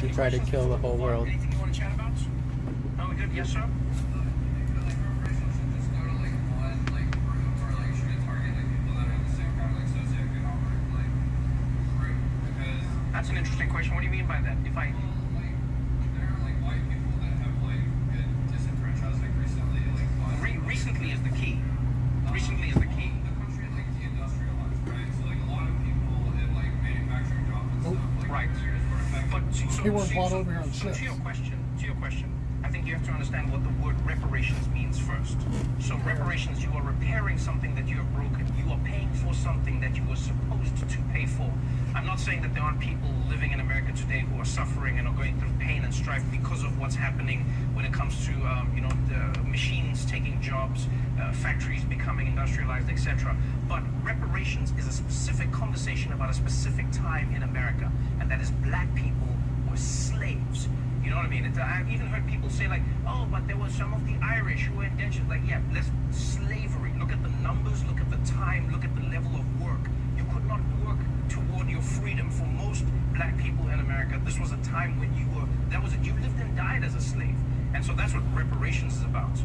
He tried to kill the whole world. Anything you want to chat about? No, we good? Yes, sir? That's an interesting question. What do you mean by that? If I... Recently is the key. Recently is the key. Right. But They weren't brought over here on ships. To your question, I think you have to understand what the word reparations means first. So reparations, you are repairing something that you have broken. You are paying for something that you were supposed to pay for. I'm not saying that there aren't people living in America today who are suffering and are going through pain and strife because of what's happening when it comes to, the machines taking jobs, factories becoming industrialized, etc. But reparations is a specific conversation about a specific time in America, and that is black people were slaves. You know what I mean? I've even heard people say like, oh, but there were some of the Irish who were indentured. Like, yeah, slavery. Look at the numbers, look at the time, look at the level of work. You could not work toward your freedom. For most black people in America, this was a time when you lived and died as a slave. And so that's what reparations is about.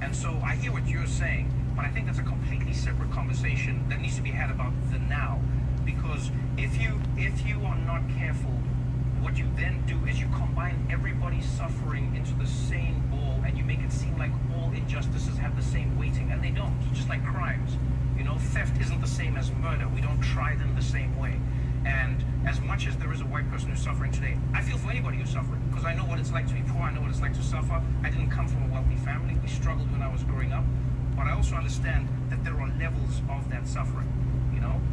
And so I hear what you're saying, but I think that's a completely separate conversation that needs to be had about the now. Because if you are not careful, what you then do is you combine everybody's suffering into the same ball, and you make it seem like all injustices have the same weighting, and they don't. Just like crimes. Theft isn't the same as murder. We don't try them the same way. And as much as there is a white person who's suffering today, I feel for anybody who's suffering, because I know what it's like to be poor. I know what it's like to suffer. I didn't come from a wealthy family. We struggled when I was growing up. But I also understand that there are levels of that suffering,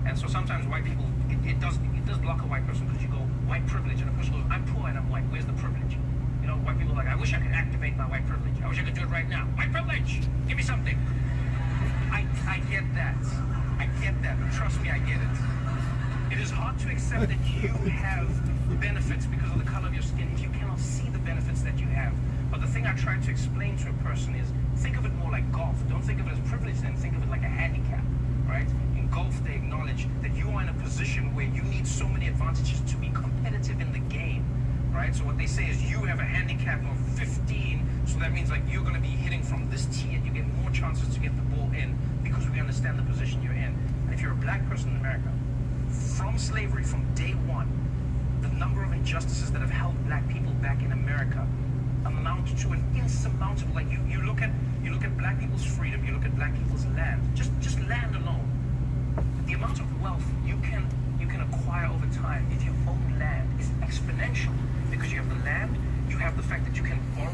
And so sometimes white people, it does block a white person, because you go, white privilege, and a person goes, I'm poor and I'm white. Where's the privilege? White people are like, I wish I could activate my white privilege. I wish I could do it right now. White privilege! Give me something. I get that. I get that. But trust me, I get it. It is hard to accept that you have benefits because of the color of your skin if you cannot see the benefits that you have. But the thing I try to explain to a person is, think of it more like golf. Don't think of it as privilege, then think of it like a handicap, right? In golf, they acknowledge that you are in a position where you need so many advantages to be competitive in the game, right? So what they say is you have a handicap of 15, so that means like you're going to be hitting from this tee and you get more chances to get the ball in because we understand the position you're in. And if you're a black person in America, from slavery, from day one, the number of injustices that have held black people back in America amount to an insurmountable, like you look at black people's freedom, you look at black people's land, just land alone. The amount of wealth you can acquire over time if you own land is exponential, because you have the land, you have the fact that you can borrow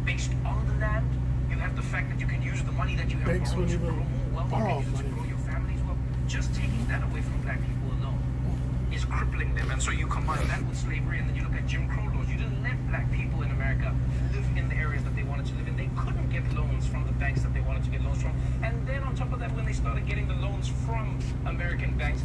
based on the land, you have the fact that you can use the money that you have borrowed to grow more wealth, you can use it to grow your family's wealth. Just taking that away from black people alone is crippling them. And so you combine that with slavery, and then you look at Jim Crow laws. You didn't let black people in America live in the areas that they wanted to live in. They couldn't get loans from the banks that they wanted to get loans from. And then on top of that, when they started getting the loans from American banks,